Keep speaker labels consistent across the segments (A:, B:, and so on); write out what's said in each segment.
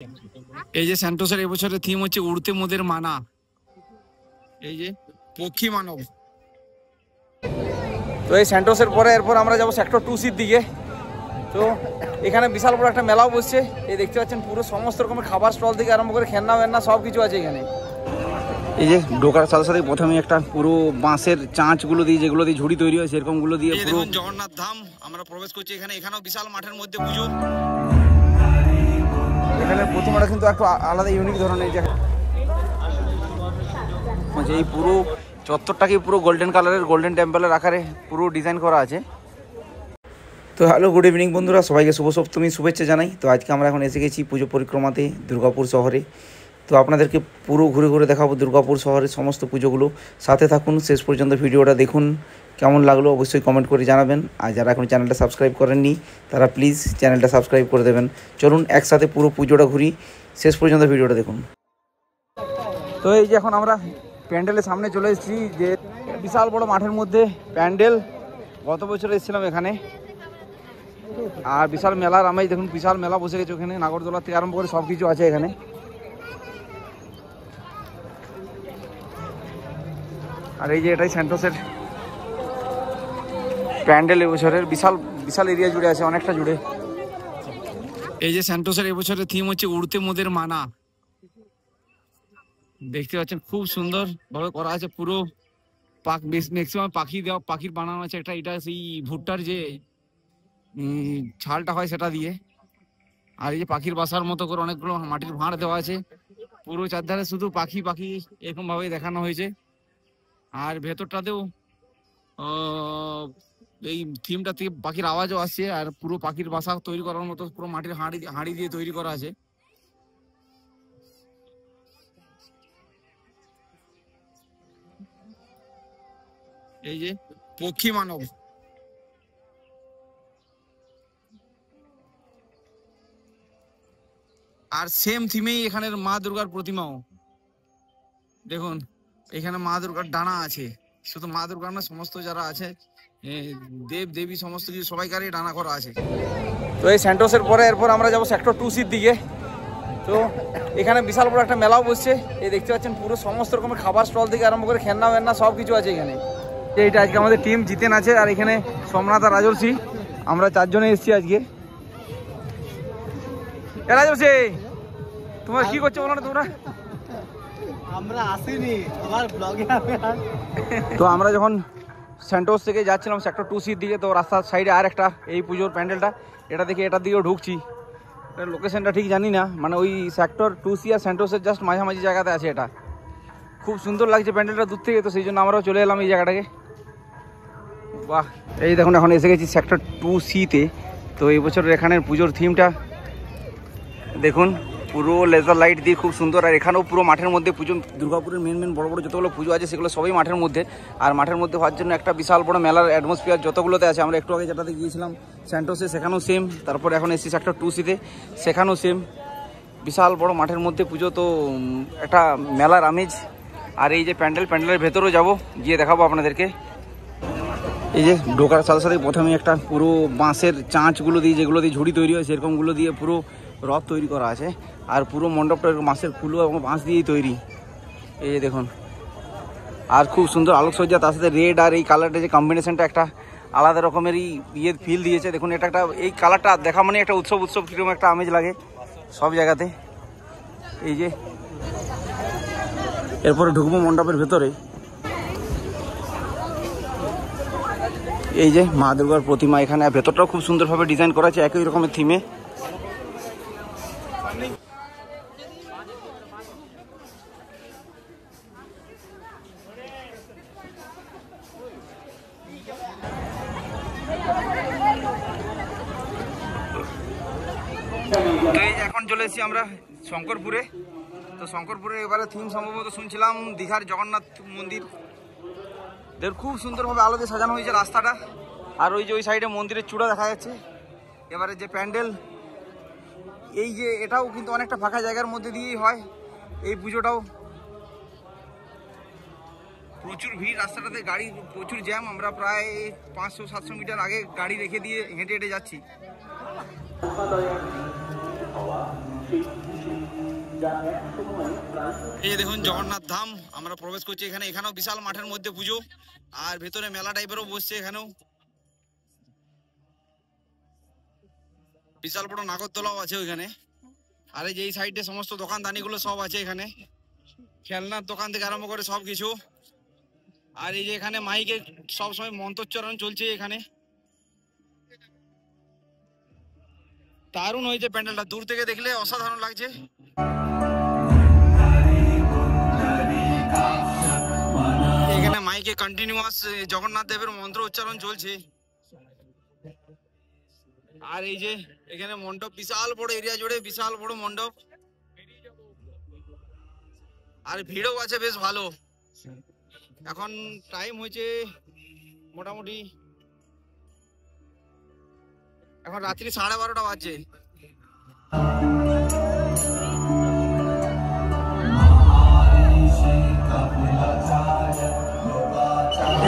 A: এই যে স্যান্টোসের এবছরের থিম হচ্ছে উড়তে মোদের মানা, এই যে পক্ষী মানব। তো এই স্যান্টোসের পরে এরপর আমরা যাবো সেক্টর 2C দিকে। তো এখানে বিশাল বড় একটা মেলাও বসছে, এই দেখতে পাচ্ছেন পুরো সমস্ত রকমের খাবার স্টল থেকে আরম্ভ করে খেলনা বেলনা সব কিছু আছে এখানে। এই যে ঢোকার সাথে সাথে প্রথমে একটা পুরো বাঁশের চাঁচগুলো দিয়ে, যেগুলো দিয়ে ঝুড়ি তৈরি হয় সেরকমগুলো দিয়ে পুরো জগন্নাথ ধাম আমরা প্রবেশ করছি। এখানেও বিশাল মাঠের মধ্যে পুজো। এখানে প্রতিমাটা কিন্তু একটু আলাদা ইউনিক ধরনের, যে এই পুরো চত্বরটাকে পুরো গোল্ডেন কালারের, গোল্ডেন টেম্পলের আকারে পুরো ডিজাইন করা আছে। তো হ্যালো, গুড ইভিনিং বন্ধুরা, সবাইকে শুভ সপ্তমী শুভেচ্ছা জানাই। তো আজকে আমরা এখন এসে গেছি পুজো পরিক্রমাতে দুর্গাপুর শহরে। তো আপনাদেরকে পুরো ঘুরে ঘুরে দেখাবো দুর্গাপুর শহরের সমস্ত পুজোগুলো। সাথে থাকুন, শেষ পর্যন্ত ভিডিওটা দেখুন। কেমন লাগলো অবশ্যই কমেন্ট করে জানাবেন। আর যারা এখন চ্যানেলটা সাবস্ক্রাইব করেননি তারা প্লিজ চ্যানেলটা সাবস্ক্রাইব করে দেবেন। চলুন একসাথে পুরো পুজোটা ঘুরি, শেষ পর্যন্ত ভিডিওটা দেখুন। তো এই যে এখন আমরা প্যান্ডেলের সামনে চলে এসেছি, যে বিশাল বড় মাঠের মধ্যে প্যান্ডেল। গত বছর এসেছিলাম এখানে, আর বিশাল মেলার আমেজ দেখুন, বিশাল মেলা বসে গেছে ওখানে, নাগরদোলা থেকে আরম্ভ করে সব কিছু আছে এখানে। আর এই যে এটাই স্যান্টোসের প্যান্ডেল এবছরের, বিশাল বিশাল এরিয়া জুড়ে আছে, অনেকটা জুড়ে। এই যে স্যান্টোসের এবছরের থিম হচ্ছে উড়তে মোদের মানা, দেখতে পাচ্ছেন খুব সুন্দর ভাবে করা আছে। পুরো ম্যাক্সিমাম পাখি দেওয়া, পাখির বানানো আছে একটা, এটা সেই ভুট্টার যে ছালটা হয় সেটা দিয়ে। আর এই যে পাখির বাসার মতো করে অনেকগুলো মাটির ভাঁড় দেওয়া আছে, পুরো চারধারে শুধু পাখি পাখি এরকম ভাবে দেখানো হয়েছে। আর ভেতরটাতেও এই থিমটা থেকে পাখির আওয়াজও আসছে, আর পুরো পাখির বাসা তৈরি করার মতো পুরো মাটির হাঁড়ি দিয়ে তৈরি করা আছে। এই যে পক্ষী মানব, আর সেম থিমেই এখানের মা দুর্গার প্রতিমাও দেখুন। এখানে মা দুর্গার ডানা আছে, শুধু মা দুর্গার না, সমস্ত যারা আছে দেব দেবী সমস্ত কিছু সবাইকারই ডানা করা আছে। তো এই স্যান্টোসের পরে এরপর আমরা যাবো সেক্টর 2C দিকে। তো এখানে বিশাল বড় একটা মেলাও বসছে, এই দেখতে পাচ্ছেন পুরো সমস্ত রকমের খাবার স্টল থেকে আরম্ভ করে খেলনা বেলনা সব কিছু আছে এখানে। এইটা আজকে আমাদের টিম জিতেন আছে, আর এখানে সোমনাথ আর রাজর্ষি, আমরা চারজনে এসেছি আজকে। রাজর্ষি তোমার কি করছো বলো না তোমরা?
B: আমরা আসিনি, আমার ব্লগে
A: তো আমরা যখন স্যান্টোস থেকে যাচ্ছিলাম সেক্টর 2C দিকে, তো রাস্তার সাইডে আর একটা এই পুজোর প্যান্ডেলটা, এটা দেখে এটার দিকেও ঢুকছি। লোকেশনটা ঠিক জানি না, মানে ওই সেক্টর 2C আর স্যান্টোসের জাস্ট মাঝামাঝি জায়গাতে আছে এটা। খুব সুন্দর লাগছে প্যান্ডেলটা দূর থেকে, তো সেই জন্য আমরাও চলে এলাম এই জায়গাটাকে। বাহ, এই দেখুন এখন এসে গেছি সেক্টর 2C-তে। তো এই বছরের এখানের পুজোর থিমটা দেখুন, পুরো লেজার লাইট দিয়ে খুব সুন্দর। আর এখানেও পুরো মাঠের মধ্যে পুজো, দুর্গাপুরের মেন বড় বড় যতগুলো পুজো আছে সেগুলো সবই মাঠের মধ্যে। আর মাঠের মধ্যে হওয়ার জন্য একটা বিশাল বড় মেলার অ্যাটমসফিয়ার যতগুলোতে আছে। আমরা একটু আগে যেটাতে গিয়েছিলাম স্যান্টোসে, সেখানেও সেম। তারপরে এখন এসেছি সেক্টর 2C-তে, সেখানেও সেম। বিশাল বড় মাঠের মধ্যে পুজো, তো একটা মেলার আমেজ। আর এই যে প্যান্ডেলের ভেতরেও যাব, গিয়ে দেখাবো আপনাদেরকে। এই যে ঢোকার সাথে সাথে প্রথমে একটা পুরো বাঁশের চাঁচগুলো দিয়ে, যেগুলো দিয়ে ঝুড়ি তৈরি হয় সেরকমগুলো দিয়ে পুরো রথ তৈরি করা আছে। আর পুরো মণ্ডপটা বাঁশের কুলো এবং বাঁশ দিয়েই তৈরি, এই যে দেখুন। আর খুব সুন্দর আলোকসজ্জা, তার সাথে রেড আর এই কালারটা যে কম্বিনেশনটা একটা আলাদা রকমেরই ফিল দিয়েছে। দেখুন এটা একটা, এই কালারটা দেখা মানে একটা উৎসব কীরকম একটা আমেজ লাগে সব জায়গাতে। এই যে এরপরে ঢুকবো মণ্ডপের ভেতরে। এই যে মা দুর্গার প্রতিমা এখানে, ভেতরটাও খুব সুন্দরভাবে ডিজাইন করা আছে একই রকমের থিমে। এখন চলে এসেছি আমরা শঙ্করপুরে। তো শঙ্করপুরে এবারে থিম সম্ভবত শুনছিলাম দীঘার জগন্নাথ মন্দির। খুব সুন্দরভাবে আলো দিয়ে সাজানো হয়েছে রাস্তাটা। আর ওই যে ওই সাইডে মন্দিরের চূড়া দেখা যাচ্ছে। এবারে যে প্যান্ডেল, এই যে এটাও কিন্তু অনেকটা ফাঁকা জায়গার মধ্যে দিয়েই হয় এই পুজোটাও। প্রচুর ভিড় রাস্তাটাতে, গাড়ি প্রচুর জ্যাম। আমরা প্রায় 500-700 মিটার আগে গাড়ি রেখে দিয়ে হেঁটে হেঁটে যাচ্ছি। এই দেখুন জগন্নাথ ধাম আমরা প্রবেশ করছি এখানে। এখানেও বিশাল মাঠের মধ্যে পুজো, আর ভেতরে মেলা টাইপেরও বসছে। এখানেও বিশাল বড় নাগরদোলাও আছে ওইখানে। আর এই যে এই সাইডে সমস্ত দোকানদানি গুলো সব আছে এখানে, খেলনার দোকান থেকে আরম্ভ করে সবকিছু। আর এই যে এখানে মাইকে সবসময় মন্ত্রোচ্চারণ চলছে এখানে। দারুণ হয়েছে প্যান্ডেলটা, দূর থেকে দেখলে অসাধারণ লাগছে। এখানে মাইকে কন্টিনিউয়াস জগন্নাথ দেবের মন্ত্র উচ্চারণ চলছে। আর এই যে এখানে মণ্ডপ, বিশাল বড় এরিয়া জুড়ে বিশাল বড় মণ্ডপ, আর ভিড়ও আছে বেশ ভালো। এখন টাইম হয়েছে মোটামুটি এখন রাত্রি 12:30 বাজছে।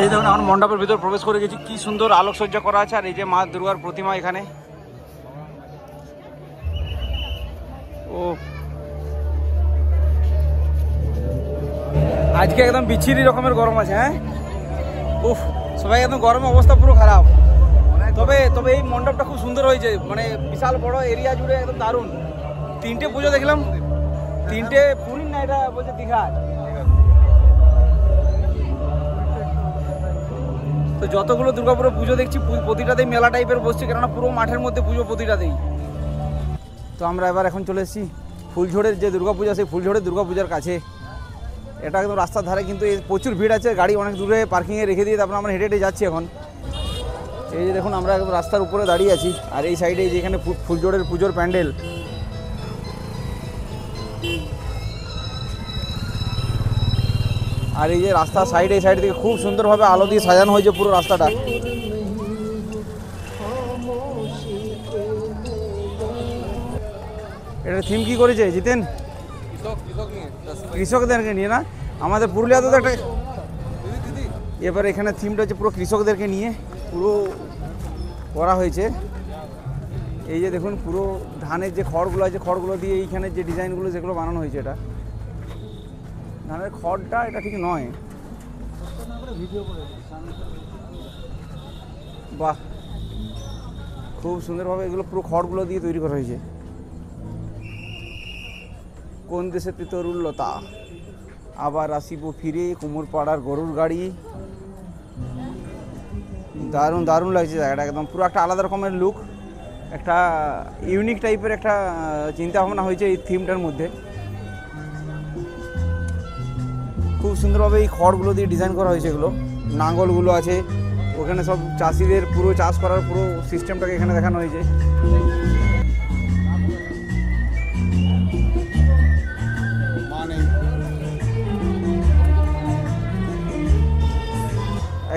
A: এই দেখুন এখন মণ্ডপের ভিতর প্রবেশ করে গেছি, কি সুন্দর আলোকসজ্জা করা আছে। আর এই যে মা দুর্গার প্রতিমা এখানে। ও আজকে একদম বিচ্ছিরি রকমের গরম আছে। হ্যাঁ, উফ, সবাই একদম গরম অবস্থা পুরো খারাপ। তবে তবে এই মণ্ডপটা খুব সুন্দর হয়েছে, মানে বিশাল বড় এরিয়া জুড়ে একদম দারুণ। 3টে পুজো দেখলাম, 3টে পুরীর না, এটা বলছে দীঘার। তো যতগুলো দুর্গাপুরে পুজো দেখছি প্রতিটাতেই মেলা টাইপের বসছে, কেননা পুরো মাঠের মধ্যে পুজো প্রতিটাতেই। তো আমরা এখন চলে এসেছি ফুলঝোড়ের যে দুর্গাপূজা, সেই ফুলঝোড়ের দুর্গাপূজার কাছে। এটা একদম রাস্তার ধারে, কিন্তু প্রচুর ভিড় আছে, গাড়ি অনেক দূরে পার্কিংয়ে রেখে দিয়ে তারপর আমরা হেঁটে হেঁটে যাচ্ছি এখন। এই যে দেখুন আমরা একদম রাস্তার উপরে দাঁড়িয়ে আছি, আর এই সাইডে যেখানে ফুলঝোড়ের পুজোর প্যান্ডেল। আর এই যে রাস্তার সাইড, এই সাইড থেকে খুব সুন্দরভাবে আলো দিয়ে সাজানো হয়েছে পুরো রাস্তাটা। এটা থিম কি করেছে জিতেন? কৃষকদেরকে নিয়ে না, আমাদের পুরুলিয়াতে তো একটা, এবার এখানে থিমটা হচ্ছে পুরো কৃষকদেরকে নিয়ে পুরো করা হয়েছে। এই যে দেখুন পুরো ধানের যে খড়গুলো আছে, খড়গুলো দিয়ে এইখানে যে ডিজাইনগুলো যেগুলো বানানো হয়েছে, এটা ধানের খড়টা, এটা ঠিক নয়। বাহ, খুব সুন্দরভাবে এগুলো পুরো খড়গুলো দিয়ে তৈরি করা হয়েছে। কোন দেশেতে তরুলতা, আবার আসিব ফিরে, কুমোরপাড়ার গরুর গাড়ি। দারুণ দারুণ লাগছে জায়গাটা, একদম পুরো একটা আলাদা রকমের লুক, একটা ইউনিক টাইপের একটা চিন্তা ভাবনা হয়েছে এই থিমটার মধ্যে। খুব সুন্দরভাবে এই খড়গুলো দিয়ে ডিজাইন করা হয়েছে। এগুলো নাঙ্গলগুলো আছে ওখানে, সব চাষিদের পুরো চাষ করার পুরো সিস্টেমটাকে এখানে দেখানো হয়েছে।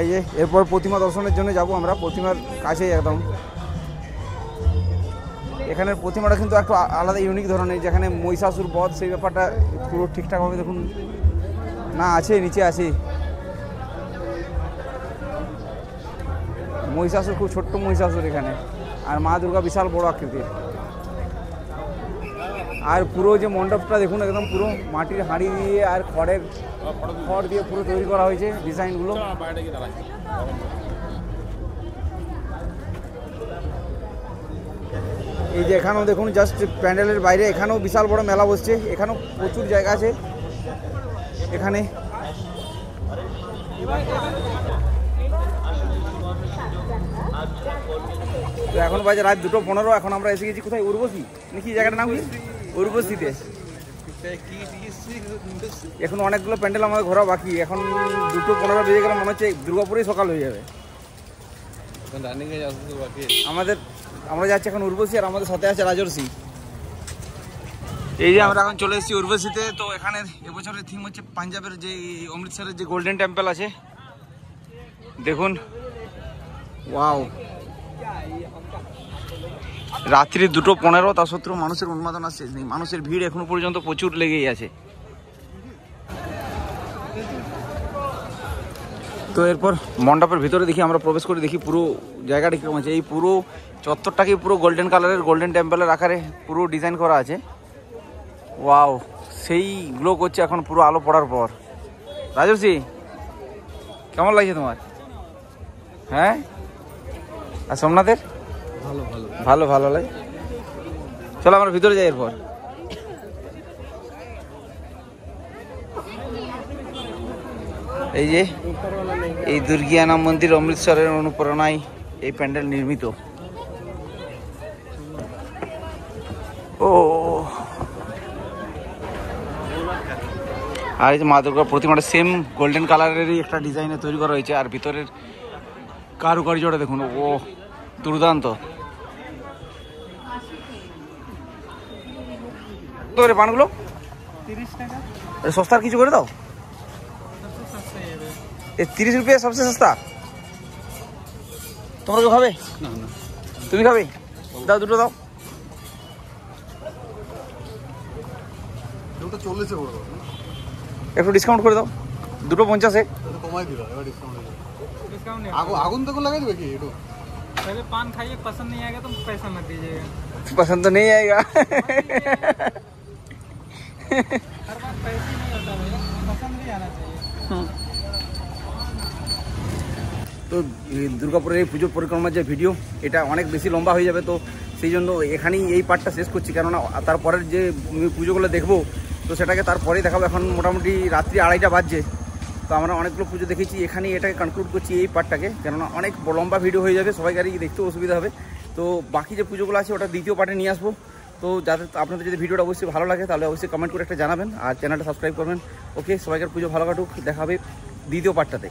A: এই যে এরপর প্রতিমা দর্শনের জন্য যাব আমরা, প্রতিমার কাছেই একদম। এখানের প্রতিমাটা কিন্তু একটু আলাদা ইউনিক ধরনের, যেখানে মহিষাসুর বধ, সেই ব্যাপারটা পুরো ঠিকঠাকভাবে দেখুন না আছে, নিচে আছে মহিষাসুর, খুব ছোট্ট মহিষাসুর এখানে। আর মা দুর্গা বিশাল বড় আকৃতির। আর পুরো যে মণ্ডপটা দেখুন, একদম পুরো মাটির হাঁড়ি দিয়ে আর খড় দিয়ে পুরো তৈরি করা হয়েছে ডিজাইনগুলো। এই যে এখানেও দেখুন, জাস্ট প্যান্ডেলের বাইরে এখানেও বিশাল বড় মেলা বসছে, এখানেও প্রচুর জায়গা আছে এখানে। তো এখন বাজে রাত 2:15, এখন আমরা এসে গেছি কোথায়, উর্বশী নাকি জায়গাটার নাম কি? উর্বশীতে। এখন অনেকগুলো প্যান্ডেল আমাদের ঘোরা বাকি, এখন 2:15 বেজে গেলে মনে হচ্ছে দুর্গাপুরেই সকাল হয়ে যাবে। আমরা যাচ্ছি এখন উর্বশী, আর আমাদের সাথে আছে রাজর্ষি। এই যে আমরা এখন চলে এসেছি উর্বশীতে। তো এখানে এবছরের থিম হচ্ছে পাঞ্জাবের যে অমৃতসরের যে গোল্ডেন টেম্পল আছে, দেখুন। ওয়াও, রাত্রি 2:15, তা সত্ত্বেও মানুষের উন্মাদনা শেষ নেই, মানুষের ভিড় এখনো পর্যন্ত প্রচুর লেগেই আছে। তো এরপর মণ্ডপের ভিতরে দেখি, আমরা প্রবেশ করে দেখি পুরো জায়গাটা কীরকম আছে। এই পুরো চত্বরটাকে পুরো গোল্ডেন কালারের, গোল্ডেন টেম্পলের আকারে পুরো ডিজাইন করা আছে। ওয়াও, সেই গ্লো করছে এখন পুরো আলো পড়ার পর। রাজর্ষি, কেমন লাগছে তোমার? হ্যাঁ, আর সোমনাথের?
B: ভালো ভালো
A: ভালো ভালো লাগে। চলো আমরা ভিতরে যাই এরপর। এই যে এই দুর্গিয়ানা মন্দির অমৃতসরের অনুপ্রেরণায় এই প্যান্ডেল নির্মিত। ও, আর এই যে মা দুর্গার প্রতিমাটা সেম গোল্ডেন কালারেরই একটা ডিজাইনে তৈরি করা হয়েছে, আর ভিতরের কারুকার্যটা দেখুন, ও দুর্দান্ত। তো রে পানগুলো
B: 30 টাকা
A: সস্তার কিছু করে দাও। 30 রুপিয়া সবচেয়ে সস্তা। তোমরা কেউ খাবে?
B: না না,
A: তুমি খাবে? দাও, দুটো দাও।
B: ওটা 40 এ পড়বে,
A: একটু ডিসকাউন্ট করে দাও, দুটো 50-এ।
B: কমাই দিবা এবার ডিসকাউন্ট। আগুন তখন লাগাই দেবে কি একটু?
C: पहले पान खाइए, पसंद नहीं आएगा तो पैसा मत दीजिएगा।
A: पसंद तो नहीं आएगा।
C: हर बात पैसे नहीं होता भैया, पसंद भी आना चाहिए।
A: তো দুর্গাপুরের এই পুজো পরিক্রমার যে ভিডিও, এটা অনেক বেশি লম্বা হয়ে যাবে, তো সেই জন্য এখানেই এই পার্টটা শেষ করছি। কেননা তারপরের যে পুজোগুলো দেখবো তো সেটাকে তারপরেই দেখাবো। এখন মোটামুটি রাত্রি 2:30 বাজছে, তো আমরা অনেকগুলো পুজো দেখেছি, এখানেই এটাকে কনক্লুড করছি এই পার্টটাকে। কেননা অনেক লম্বা ভিডিও হয়ে যাবে, সবাইকারই দেখতেও অসুবিধা হবে। তো বাকি যে পুজোগুলো আছে ওটা দ্বিতীয় পার্টে নিয়ে আসবো। তো যাতে আপনাদের যদি ভিডিওটা অবশ্যই ভালো লাগে তাহলে অবশ্যই কমেন্ট করে একটা জানাবেন, আর চ্যানেলটা সাবস্ক্রাইব করবেন। ওকে, সবাইকার পুজো ভালো কাটুক, দেখা হবে দ্বিতীয় পার্টটাতে।